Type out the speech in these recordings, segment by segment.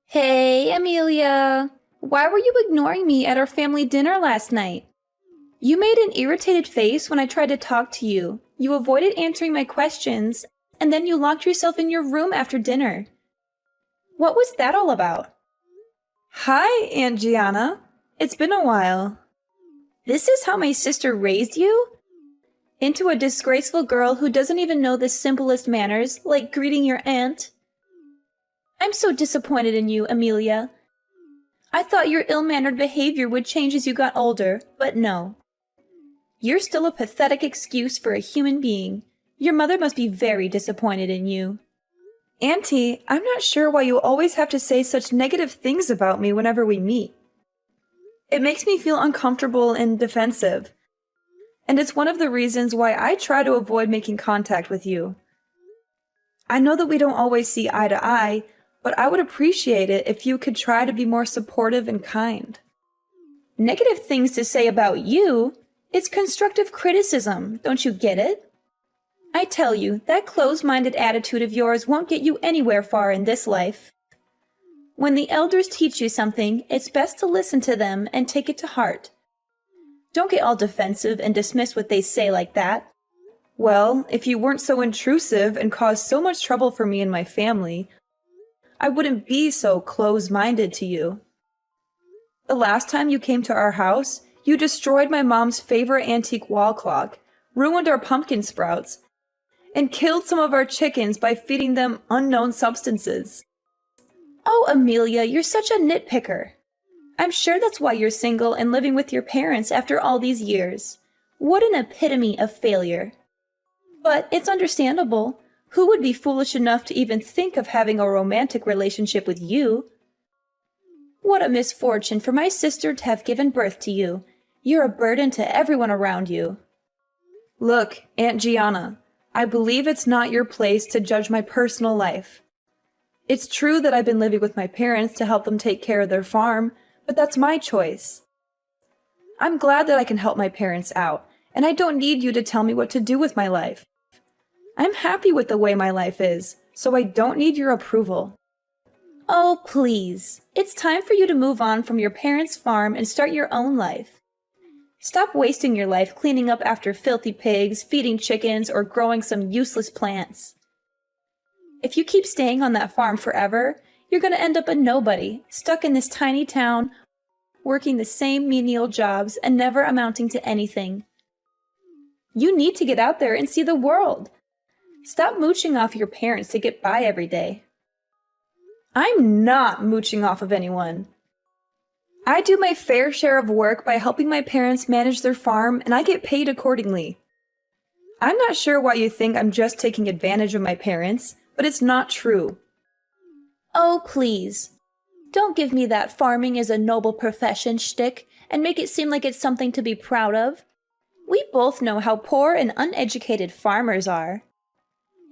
Hey, Amelia. Why were you ignoring me at our family dinner last night? You made an irritated face when I tried to talk to you. You avoided answering my questions, and then you locked yourself in your room after dinner. What was that all about? Hi, Aunt Gianna. It's been a while. This is how my sister raised you? Into a disgraceful girl who doesn't even know the simplest manners, like greeting your aunt? I'm so disappointed in you, Amelia. I thought your ill-mannered behavior would change as you got older, but no. You're still a pathetic excuse for a human being. Your mother must be very disappointed in you. Auntie, I'm not sure why you always have to say such negative things about me whenever we meet. It makes me feel uncomfortable and defensive. And it's one of the reasons why I try to avoid making contact with you. I know that we don't always see eye to eye, but I would appreciate it if you could try to be more supportive and kind. Negative things to say about you? It's constructive criticism, don't you get it? I tell you, that closed-minded attitude of yours won't get you anywhere far in this life. When the elders teach you something, it's best to listen to them and take it to heart. Don't get all defensive and dismiss what they say like that. Well, if you weren't so intrusive and caused so much trouble for me and my family, I wouldn't be so close-minded to you. The last time you came to our house, you destroyed my mom's favorite antique wall clock, ruined our pumpkin sprouts, and killed some of our chickens by feeding them unknown substances. Oh, Amelia, you're such a nitpicker. I'm sure that's why you're single and living with your parents after all these years. What an epitome of failure. But it's understandable. Who would be foolish enough to even think of having a romantic relationship with you? What a misfortune for my sister to have given birth to you. You're a burden to everyone around you. Look, Aunt Gianna, I believe it's not your place to judge my personal life. It's true that I've been living with my parents to help them take care of their farm, but that's my choice. I'm glad that I can help my parents out, and I don't need you to tell me what to do with my life. I'm happy with the way my life is, so I don't need your approval. Oh, please. It's time for you to move on from your parents' farm and start your own life. Stop wasting your life cleaning up after filthy pigs, feeding chickens, or growing some useless plants. If you keep staying on that farm forever, you're going to end up a nobody, stuck in this tiny town, working the same menial jobs and never amounting to anything. You need to get out there and see the world. Stop mooching off your parents to get by every day. I'm not mooching off of anyone. I do my fair share of work by helping my parents manage their farm, and I get paid accordingly. I'm not sure why you think I'm just taking advantage of my parents, but it's not true. Oh, please. Don't give me that farming is a noble profession shtick and make it seem like it's something to be proud of. We both know how poor and uneducated farmers are.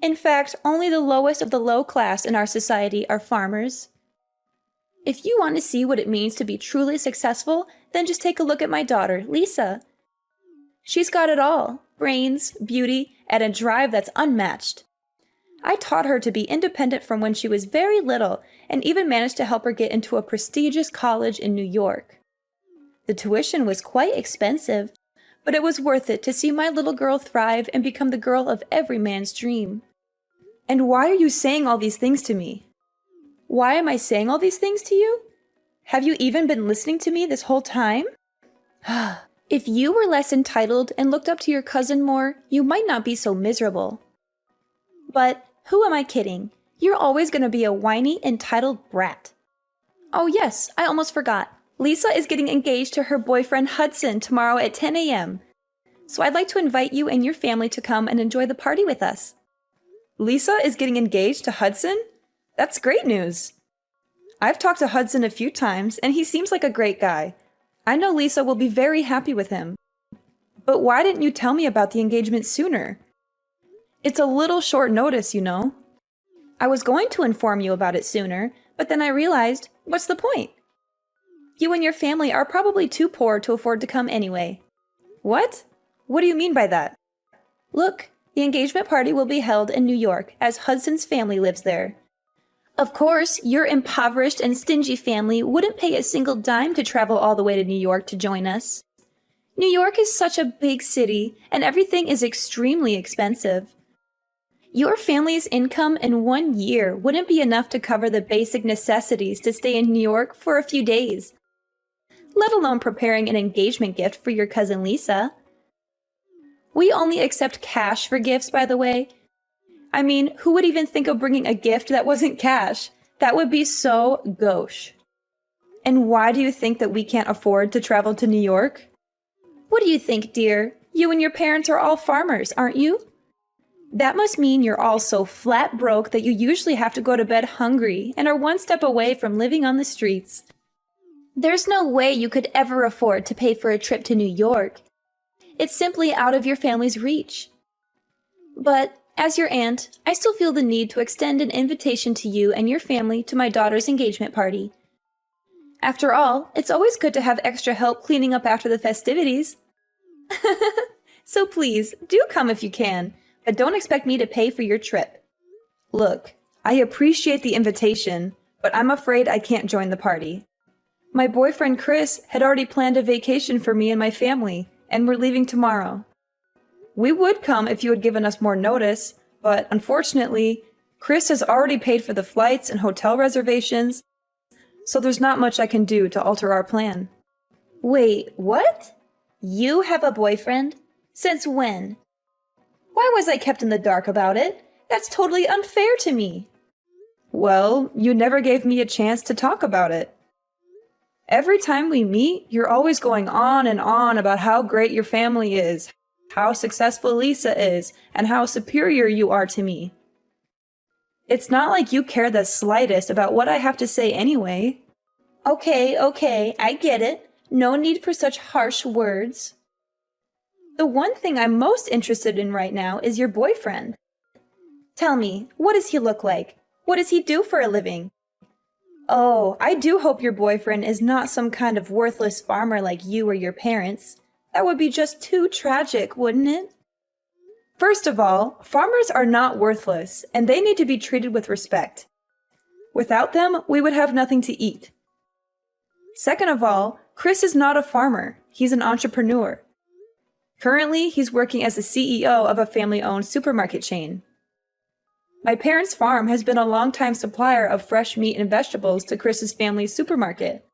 In fact, only the lowest of the low class in our society are farmers. If you want to see what it means to be truly successful, then just take a look at my daughter, Lisa. She's got it all: brains, beauty, and a drive that's unmatched. I taught her to be independent from when she was very little, and even managed to help her get into a prestigious college in New York. The tuition was quite expensive, but it was worth it to see my little girl thrive and become the girl of every man's dream. And why are you saying all these things to me? Why am I saying all these things to you? Have you even been listening to me this whole time? If you were less entitled and looked up to your cousin more, you might not be so miserable. But who am I kidding? You're always going to be a whiny, entitled brat. Oh yes, I almost forgot. Lisa is getting engaged to her boyfriend Hudson tomorrow at 10 a.m. So I'd like to invite you and your family to come and enjoy the party with us. Lisa is getting engaged to Hudson? That's great news. I've talked to Hudson a few times, and he seems like a great guy. I know Lisa will be very happy with him. But why didn't you tell me about the engagement sooner? It's a little short notice, you know. I was going to inform you about it sooner, but then I realized, what's the point? You and your family are probably too poor to afford to come anyway. What? What do you mean by that? Look, the engagement party will be held in New York, as Hudson's family lives there. Of course, your impoverished and stingy family wouldn't pay a single dime to travel all the way to New York to join us. New York is such a big city, and everything is extremely expensive. Your family's income in 1 year wouldn't be enough to cover the basic necessities to stay in New York for a few days, let alone preparing an engagement gift for your cousin Lisa. We only accept cash for gifts, by the way. I mean, who would even think of bringing a gift that wasn't cash? That would be so gauche. And why do you think that we can't afford to travel to New York? What do you think, dear? You and your parents are all farmers, aren't you? That must mean you're all so flat broke that you usually have to go to bed hungry and are one step away from living on the streets. There's no way you could ever afford to pay for a trip to New York. It's simply out of your family's reach. But, as your aunt, I still feel the need to extend an invitation to you and your family to my daughter's engagement party. After all, it's always good to have extra help cleaning up after the festivities. So please, do come if you can, but don't expect me to pay for your trip. Look, I appreciate the invitation, but I'm afraid I can't join the party. My boyfriend Chris had already planned a vacation for me and my family, and we're leaving tomorrow. We would come if you had given us more notice, but unfortunately, Chris has already paid for the flights and hotel reservations, so there's not much I can do to alter our plan. Wait, what? You have a boyfriend? Since when? Why was I kept in the dark about it? That's totally unfair to me. Well, you never gave me a chance to talk about it. Every time we meet, you're always going on and on about how great your family is, how successful Lisa is, and how superior you are to me. It's not like you care the slightest about what I have to say anyway. Okay, I get it. No need for such harsh words. The one thing I'm most interested in right now is your boyfriend. Tell me, what does he look like? What does he do for a living? Oh, I do hope your boyfriend is not some kind of worthless farmer like you or your parents. That would be just too tragic, wouldn't it? First of all, farmers are not worthless, and they need to be treated with respect. Without them, we would have nothing to eat. Second of all, Chris is not a farmer. He's an entrepreneur. Currently, he's working as the CEO of a family-owned supermarket chain. My parents' farm has been a long-time supplier of fresh meat and vegetables to Chris's family's supermarket.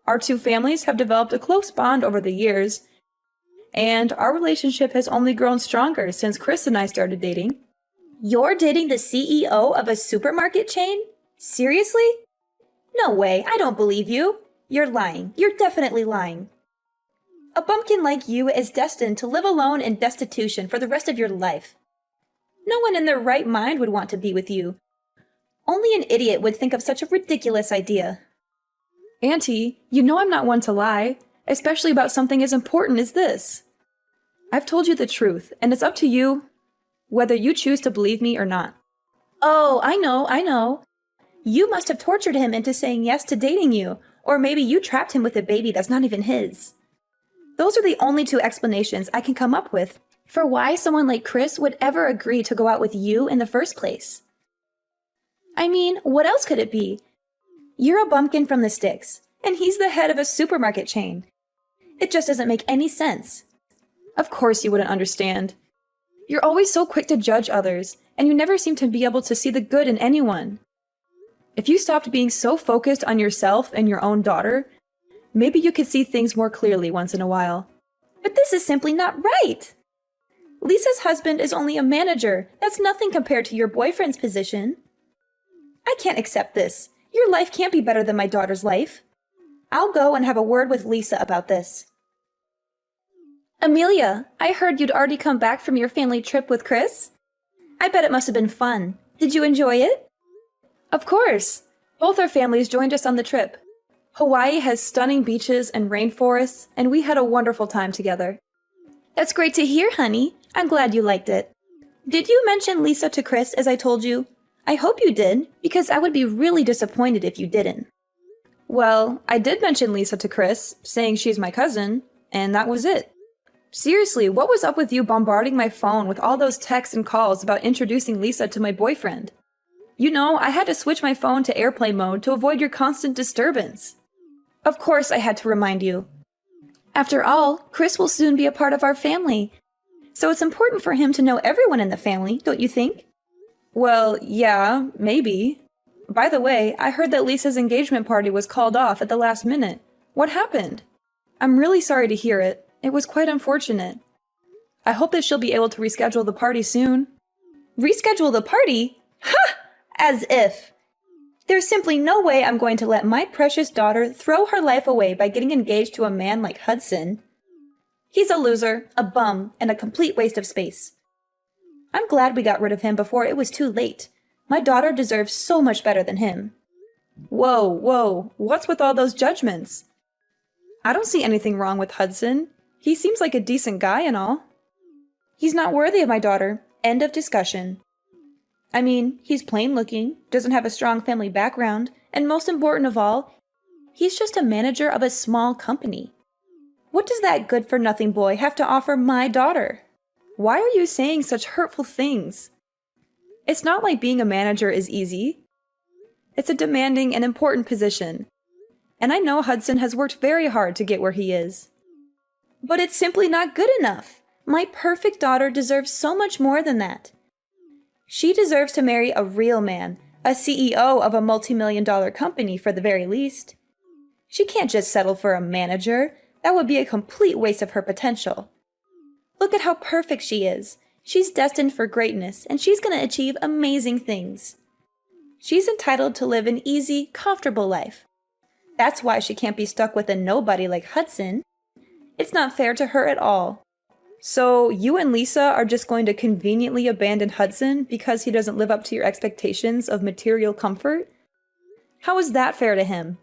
Our two families have developed a close bond over the years, and our relationship has only grown stronger since Chris and I started dating. You're dating the CEO of a supermarket chain? Seriously? No way, I don't believe you. You're lying. You're definitely lying. A bumpkin like you is destined to live alone in destitution for the rest of your life. No one in their right mind would want to be with you. Only an idiot would think of such a ridiculous idea. Auntie, you know I'm not one to lie, especially about something as important as this. I've told you the truth, and it's up to you whether you choose to believe me or not. Oh, I know. You must have tortured him into saying yes to dating you, or maybe you trapped him with a baby that's not even his. Those are the only two explanations I can come up with for why someone like Chris would ever agree to go out with you in the first place. I mean, what else could it be? You're a bumpkin from the sticks, and he's the head of a supermarket chain. It just doesn't make any sense. Of course you wouldn't understand. You're always so quick to judge others, and you never seem to be able to see the good in anyone. If you stopped being so focused on yourself and your own daughter, maybe you could see things more clearly once in a while. But this is simply not right! Lisa's husband is only a manager. That's nothing compared to your boyfriend's position. I can't accept this. Your life can't be better than my daughter's life. I'll go and have a word with Lisa about this. Amelia, I heard you'd already come back from your family trip with Chris. I bet it must have been fun. Did you enjoy it? Of course. Both our families joined us on the trip. Hawaii has stunning beaches and rainforests, and we had a wonderful time together. That's great to hear, honey. I'm glad you liked it. Did you mention Lisa to Chris as I told you? I hope you did, because I would be really disappointed if you didn't. Well, I did mention Lisa to Chris, saying she's my cousin, and that was it. Seriously, what was up with you bombarding my phone with all those texts and calls about introducing Lisa to my boyfriend? You know, I had to switch my phone to airplane mode to avoid your constant disturbance. Of course I had to remind you. After all, Chris will soon be a part of our family, so it's important for him to know everyone in the family, don't you think? Well, yeah, maybe. By the way, I heard that Lisa's engagement party was called off at the last minute. What happened? I'm really sorry to hear it. It was quite unfortunate. I hope that she'll be able to reschedule the party soon. Reschedule the party? Ha! As if. There's simply no way I'm going to let my precious daughter throw her life away by getting engaged to a man like Hudson. He's a loser, a bum, and a complete waste of space. I'm glad we got rid of him before it was too late. My daughter deserves so much better than him. Whoa, what's with all those judgments? I don't see anything wrong with Hudson. He seems like a decent guy and all. He's not worthy of my daughter. End of discussion. I mean, he's plain looking, doesn't have a strong family background, and most important of all, he's just a manager of a small company. What does that good-for-nothing boy have to offer my daughter? Why are you saying such hurtful things? It's not like being a manager is easy. It's a demanding and important position, and I know Hudson has worked very hard to get where he is. But it's simply not good enough. My perfect daughter deserves so much more than that. She deserves to marry a real man, a CEO of a multi-million-dollar company for the very least. She can't just settle for a manager. That would be a complete waste of her potential. Look at how perfect she is. She's destined for greatness, and she's going to achieve amazing things. She's entitled to live an easy, comfortable life. That's why she can't be stuck with a nobody like Hudson. It's not fair to her at all. So you and Lisa are just going to conveniently abandon Hudson because he doesn't live up to your expectations of material comfort? How is that fair to him?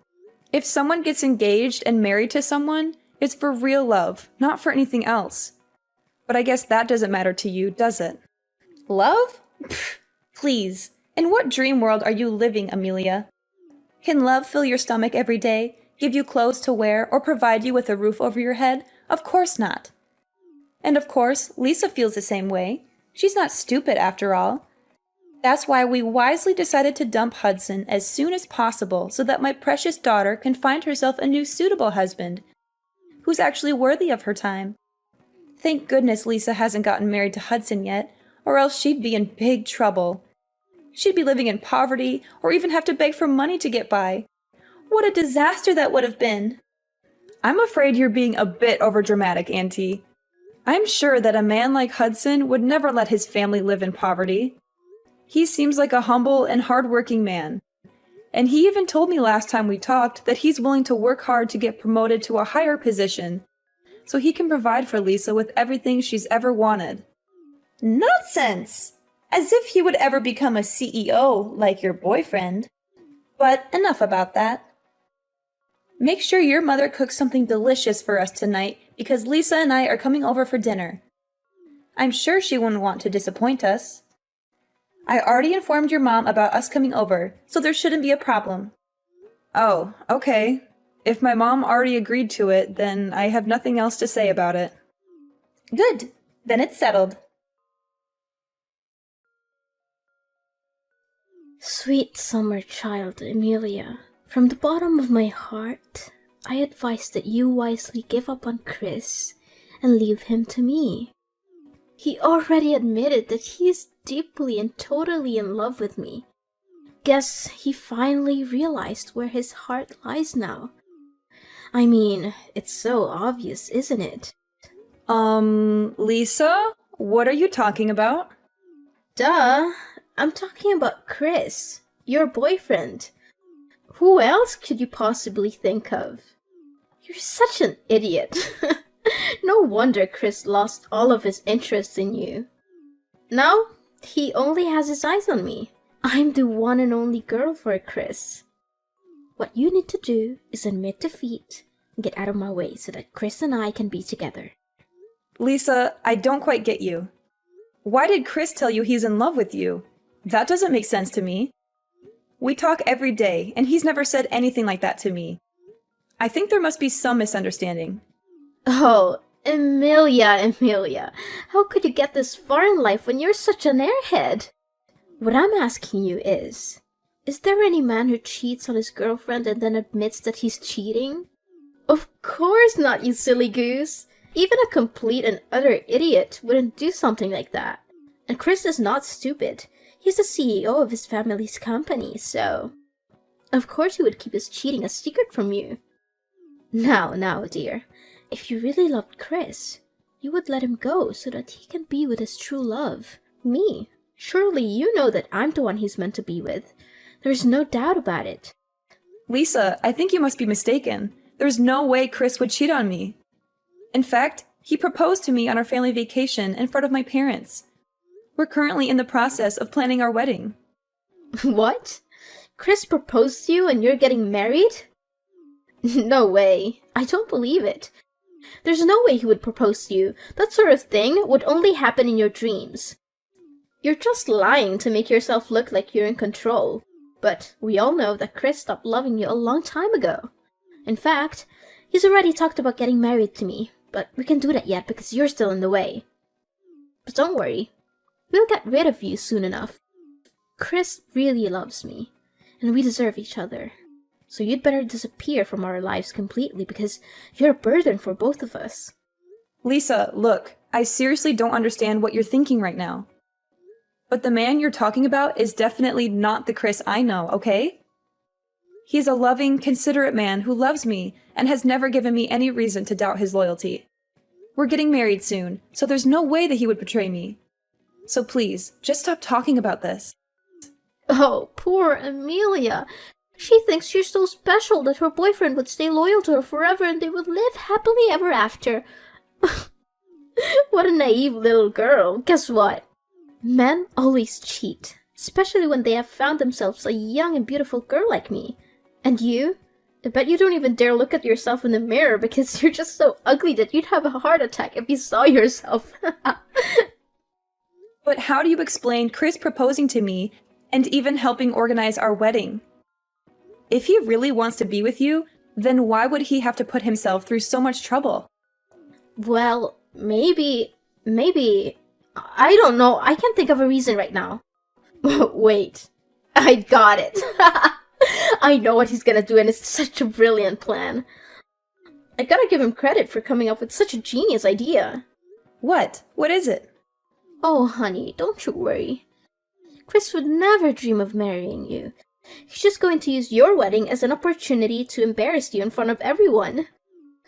If someone gets engaged and married to someone, it's for real love, not for anything else. But I guess that doesn't matter to you, does it? Love? Pfft, please. In what dream world are you living, Amelia? Can love fill your stomach every day, give you clothes to wear, or provide you with a roof over your head? Of course not. And of course, Lisa feels the same way. She's not stupid after all. That's why we wisely decided to dump Hudson as soon as possible so that my precious daughter can find herself a new suitable husband who's actually worthy of her time. Thank goodness Lisa hasn't gotten married to Hudson yet, or else she'd be in big trouble. She'd be living in poverty or even have to beg for money to get by. What a disaster that would have been. I'm afraid you're being a bit overdramatic, Auntie. I'm sure that a man like Hudson would never let his family live in poverty. He seems like a humble and hardworking man. And he even told me last time we talked that he's willing to work hard to get promoted to a higher position, so he can provide for Lisa with everything she's ever wanted. Nonsense! As if he would ever become a CEO like your boyfriend. But enough about that. Make sure your mother cooks something delicious for us tonight, because Lisa and I are coming over for dinner. I'm sure she wouldn't want to disappoint us. I already informed your mom about us coming over, so there shouldn't be a problem. Oh, okay. If my mom already agreed to it, then I have nothing else to say about it. Good. Then it's settled. Sweet summer child, Amelia, from the bottom of my heart, I advise that you wisely give up on Chris and leave him to me. He already admitted that he is deeply and totally in love with me. Guess he finally realized where his heart lies now. I mean, it's so obvious, isn't it? Lisa? What are you talking about? Duh! I'm talking about Chris, your boyfriend. Who else could you possibly think of? You're such an idiot. No wonder Chris lost all of his interest in you. Now, he only has his eyes on me. I'm the one and only girl for Chris. What you need to do is admit defeat and get out of my way so that Chris and I can be together. Lisa, I don't quite get you. Why did Chris tell you he's in love with you? That doesn't make sense to me. We talk every day, and he's never said anything like that to me. I think there must be some misunderstanding. Oh, Amelia, how could you get this far in life when you're such an airhead? What I'm asking you is there any man who cheats on his girlfriend and then admits that he's cheating? Of course not, you silly goose! Even a complete and utter idiot wouldn't do something like that. And Chris is not stupid. He's the CEO of his family's company, so... Of course he would keep his cheating a secret from you. Now, dear, if you really loved Chris, you would let him go so that he can be with his true love, me. Surely you know that I'm the one he's meant to be with. There's no doubt about it. Lisa, I think you must be mistaken. There's no way Chris would cheat on me. In fact, he proposed to me on our family vacation in front of my parents. We're currently in the process of planning our wedding. What? Chris proposed to you and you're getting married? No way. I don't believe it. There's no way he would propose to you. That sort of thing would only happen in your dreams. You're just lying to make yourself look like you're in control. But we all know that Chris stopped loving you a long time ago. In fact, he's already talked about getting married to me, but we can't do that yet because you're still in the way. But don't worry. We'll get rid of you soon enough. Chris really loves me, and we deserve each other. So you'd better disappear from our lives completely because you're a burden for both of us. Lisa, look, I seriously don't understand what you're thinking right now. But the man you're talking about is definitely not the Chris I know, okay? He's a loving, considerate man who loves me and has never given me any reason to doubt his loyalty. We're getting married soon, so there's no way that he would betray me. So please, just stop talking about this. Oh, poor Amelia. She thinks she's so special that her boyfriend would stay loyal to her forever and they would live happily ever after. What a naive little girl. Guess what? Men always cheat, especially when they have found themselves a young and beautiful girl like me. And you? I bet you don't even dare look at yourself in the mirror because you're just so ugly that you'd have a heart attack if you saw yourself. But how do you explain Chris proposing to me and even helping organize our wedding? If he really wants to be with you, then why would he have to put himself through so much trouble? Well, maybe, I don't know. I can't think of a reason right now. Wait, I got it. I know what he's gonna do and it's such a brilliant plan. I gotta give him credit for coming up with such a genius idea. What? What is it? Oh, honey, don't you worry. Chris would never dream of marrying you. He's just going to use your wedding as an opportunity to embarrass you in front of everyone.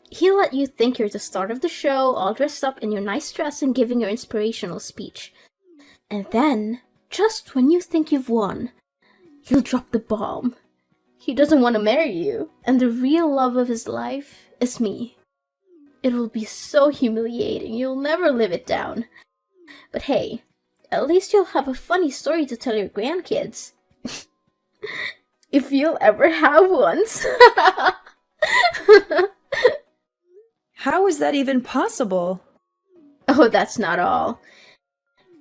He'll let you think you're the star of the show, all dressed up in your nice dress and giving your inspirational speech. And then, just when you think you've won, he'll drop the bomb. He doesn't want to marry you, and the real love of his life is me. It will be so humiliating, you'll never live it down. But hey, at least you'll have a funny story to tell your grandkids. If you'll ever have one. How is that even possible? Oh, that's not all.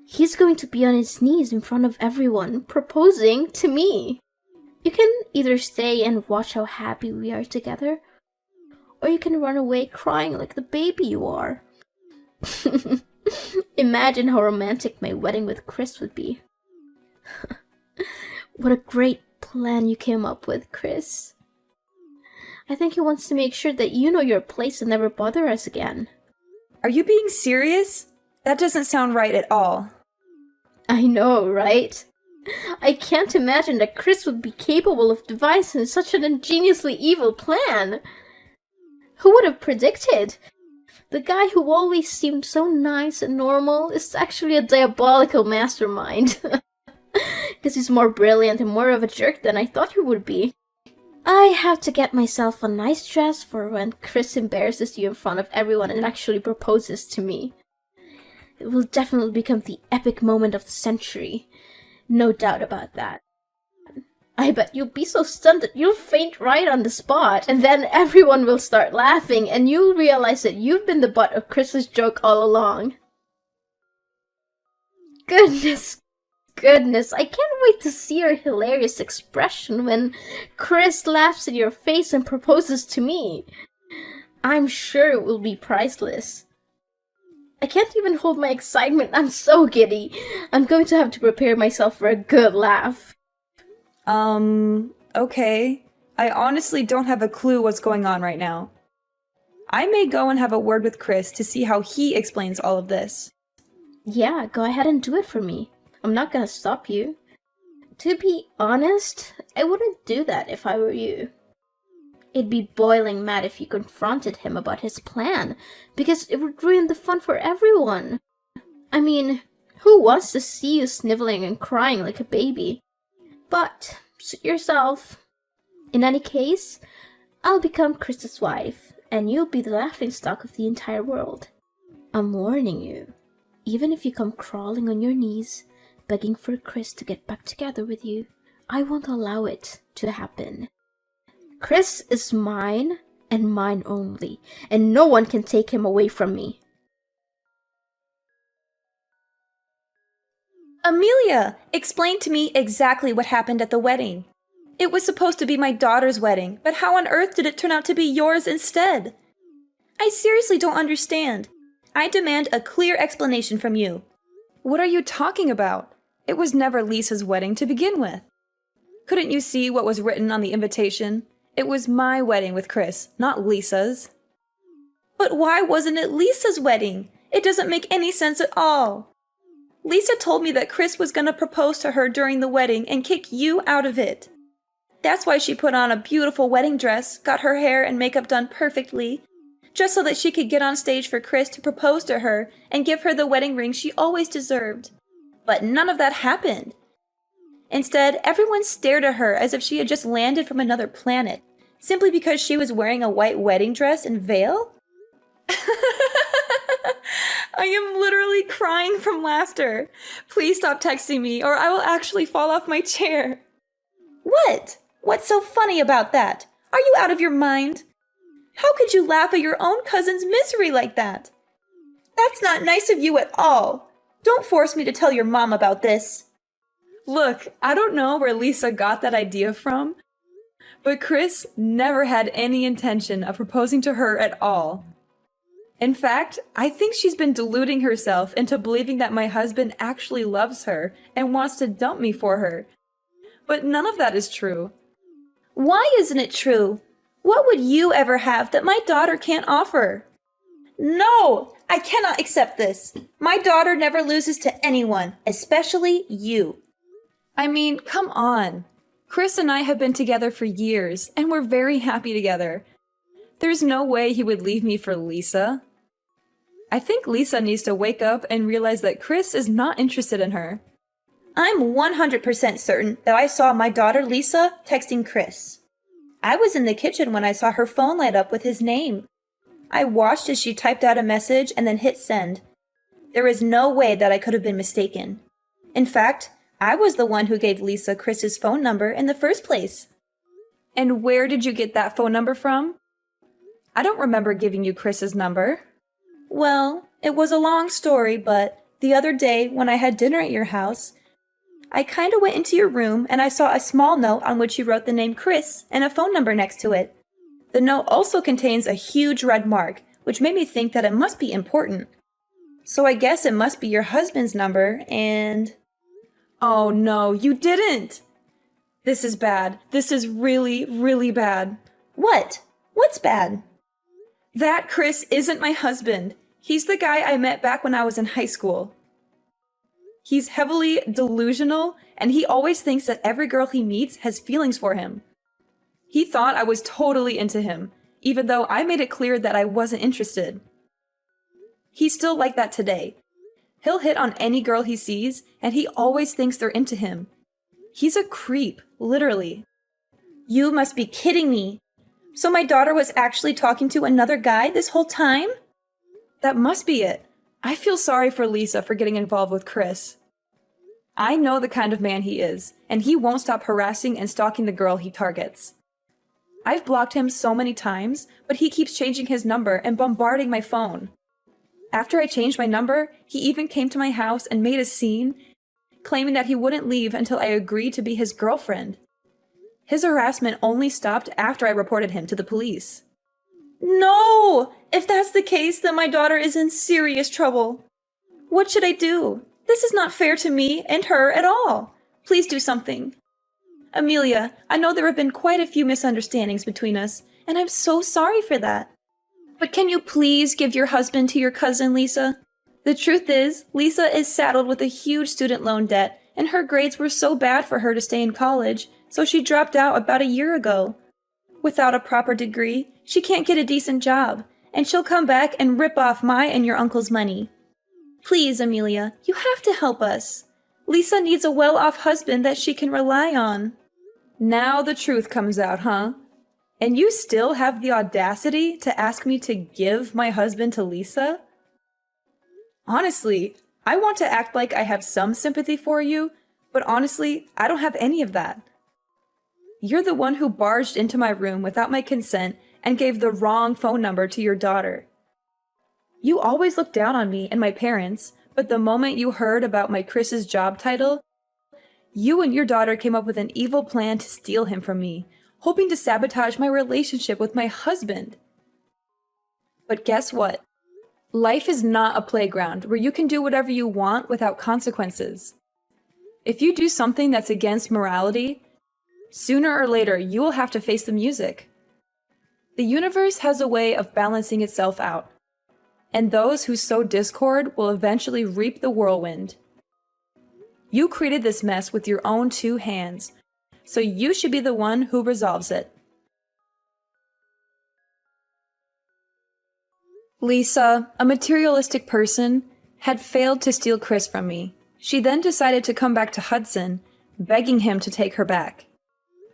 He's going to be on his knees in front of everyone, proposing to me. You can either stay and watch how happy we are together, or you can run away crying like the baby you are. Imagine how romantic my wedding with Chris would be. What a great plan you came up with, Chris. I think he wants to make sure that you know your place and never bother us again. Are you being serious? That doesn't sound right at all. I know, right? I can't imagine that Chris would be capable of devising such an ingeniously evil plan. Who would have predicted? The guy who always seemed so nice and normal is actually a diabolical mastermind. Because he's more brilliant and more of a jerk than I thought he would be. I have to get myself a nice dress for when Chris embarrasses you in front of everyone and actually proposes to me. It will definitely become the epic moment of the century. No doubt about that. I bet you'll be so stunned that you'll faint right on the spot, and then everyone will start laughing, and you'll realize that you've been the butt of Chris's joke all along. Goodness, I can't wait to see your hilarious expression when Chris laughs in your face and proposes to me. I'm sure it will be priceless. I can't even hold my excitement. I'm so giddy. I'm going to have to prepare myself for a good laugh. Okay. I honestly don't have a clue what's going on right now. I may go and have a word with Chris to see how he explains all of this. Yeah, go ahead and do it for me. I'm not gonna stop you. To be honest, I wouldn't do that if I were you. I'd be boiling mad if you confronted him about his plan, because it would ruin the fun for everyone. I mean, who wants to see you sniveling and crying like a baby? But, suit yourself. In any case, I'll become Chris's wife, and you'll be the laughingstock of the entire world. I'm warning you. Even if you come crawling on your knees, begging for Chris to get back together with you, I won't allow it to happen. Chris is mine, and mine only, and no one can take him away from me. Amelia, explain to me exactly what happened at the wedding. It was supposed to be my daughter's wedding, but how on earth did it turn out to be yours instead? I seriously don't understand. I demand a clear explanation from you. What are you talking about? It was never Lisa's wedding to begin with. Couldn't you see what was written on the invitation? It was my wedding with Chris, not Lisa's. But why wasn't it Lisa's wedding? It doesn't make any sense at all. Lisa told me that Chris was going to propose to her during the wedding and kick you out of it. That's why she put on a beautiful wedding dress, got her hair and makeup done perfectly, just so that she could get on stage for Chris to propose to her and give her the wedding ring she always deserved. But none of that happened. Instead, everyone stared at her as if she had just landed from another planet, simply because she was wearing a white wedding dress and veil? I am literally crying from laughter. Please stop texting me, or I will actually fall off my chair. What? What's so funny about that? Are you out of your mind? How could you laugh at your own cousin's misery like that? That's not nice of you at all. Don't force me to tell your mom about this. Look, I don't know where Lisa got that idea from, but Chris never had any intention of proposing to her at all. In fact, I think she's been deluding herself into believing that my husband actually loves her and wants to dump me for her. But none of that is true. Why isn't it true? What would you ever have that my daughter can't offer? No, I cannot accept this. My daughter never loses to anyone, especially you. I mean, come on. Chris and I have been together for years, and we're very happy together. There's no way he would leave me for Lisa. I think Lisa needs to wake up and realize that Chris is not interested in her. I'm 100% certain that I saw my daughter Lisa texting Chris. I was in the kitchen when I saw her phone light up with his name. I watched as she typed out a message and then hit send. There is no way that I could have been mistaken. In fact, I was the one who gave Lisa Chris's phone number in the first place. And where did you get that phone number from? I don't remember giving you Chris's number. Well, it was a long story, but the other day when I had dinner at your house, I kinda went into your room and I saw a small note on which you wrote the name Chris and a phone number next to it. The note also contains a huge red mark, which made me think that it must be important. So I guess it must be your husband's number and... Oh no, you didn't! This is bad. This is really, really bad. What? What's bad? That Chris isn't my husband. He's the guy I met back when I was in high school. He's heavily delusional, and he always thinks that every girl he meets has feelings for him. He thought I was totally into him, even though I made it clear that I wasn't interested. He's still like that today. He'll hit on any girl he sees, and he always thinks they're into him. He's a creep, literally. You must be kidding me. So my daughter was actually talking to another guy this whole time? That must be it. I feel sorry for Lisa for getting involved with Chris. I know the kind of man he is, and he won't stop harassing and stalking the girl he targets. I've blocked him so many times, but he keeps changing his number and bombarding my phone. After I changed my number, he even came to my house and made a scene, claiming that he wouldn't leave until I agreed to be his girlfriend. His harassment only stopped after I reported him to the police. No! If that's the case, then my daughter is in serious trouble. What should I do? This is not fair to me and her at all. Please do something. Amelia, I know there have been quite a few misunderstandings between us, and I'm so sorry for that. But can you please give your husband to your cousin, Lisa? The truth is, Lisa is saddled with a huge student loan debt, and her grades were so bad for her to stay in college, so she dropped out about a year ago. Without a proper degree, she can't get a decent job, and she'll come back and rip off my and your uncle's money. Please, Amelia, you have to help us. Lisa needs a well-off husband that she can rely on. Now the truth comes out, huh? And you still have the audacity to ask me to give my husband to Lisa? Honestly, I want to act like I have some sympathy for you, but honestly, I don't have any of that. You're the one who barged into my room without my consent and gave the wrong phone number to your daughter. You always looked down on me and my parents, but the moment you heard about my Chris's job title, you and your daughter came up with an evil plan to steal him from me, hoping to sabotage my relationship with my husband. But guess what? Life is not a playground where you can do whatever you want without consequences. If you do something that's against morality, sooner or later you will have to face the music. The universe has a way of balancing itself out, and those who sow discord will eventually reap the whirlwind. You created this mess with your own two hands, so you should be the one who resolves it. Lisa, a materialistic person, had failed to steal Chris from me. She then decided to come back to Hudson, begging him to take her back.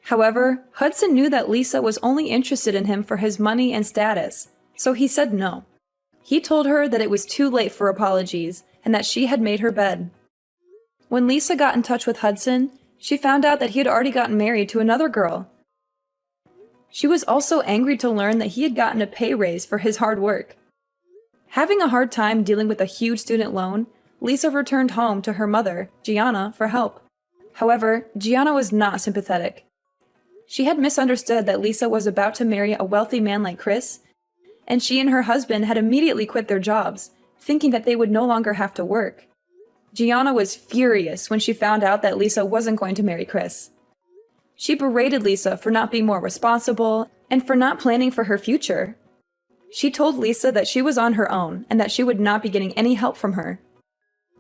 However, Hudson knew that Lisa was only interested in him for his money and status, so he said no. He told her that it was too late for apologies and that she had made her bed. When Lisa got in touch with Hudson, she found out that he had already gotten married to another girl. She was also angry to learn that he had gotten a pay raise for his hard work. Having a hard time dealing with a huge student loan, Lisa returned home to her mother, Gianna, for help. However, Gianna was not sympathetic. She had misunderstood that Lisa was about to marry a wealthy man like Chris, and she and her husband had immediately quit their jobs, thinking that they would no longer have to work. Gianna was furious when she found out that Lisa wasn't going to marry Chris. She berated Lisa for not being more responsible and for not planning for her future. She told Lisa that she was on her own and that she would not be getting any help from her.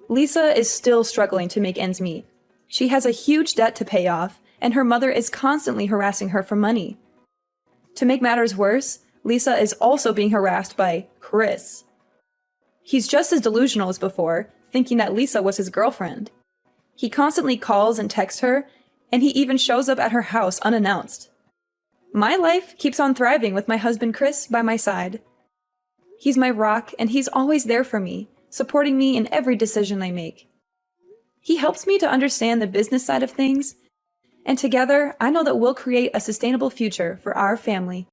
Lisa is still struggling to make ends meet. She has a huge debt to pay off, and her mother is constantly harassing her for money. To make matters worse, Lisa is also being harassed by Chris. He's just as delusional as before, thinking that Lisa was his girlfriend. He constantly calls and texts her, and he even shows up at her house unannounced. My life keeps on thriving with my husband Chris by my side. He's my rock, and he's always there for me, supporting me in every decision I make. He helps me to understand the business side of things, and together I know that we'll create a sustainable future for our family.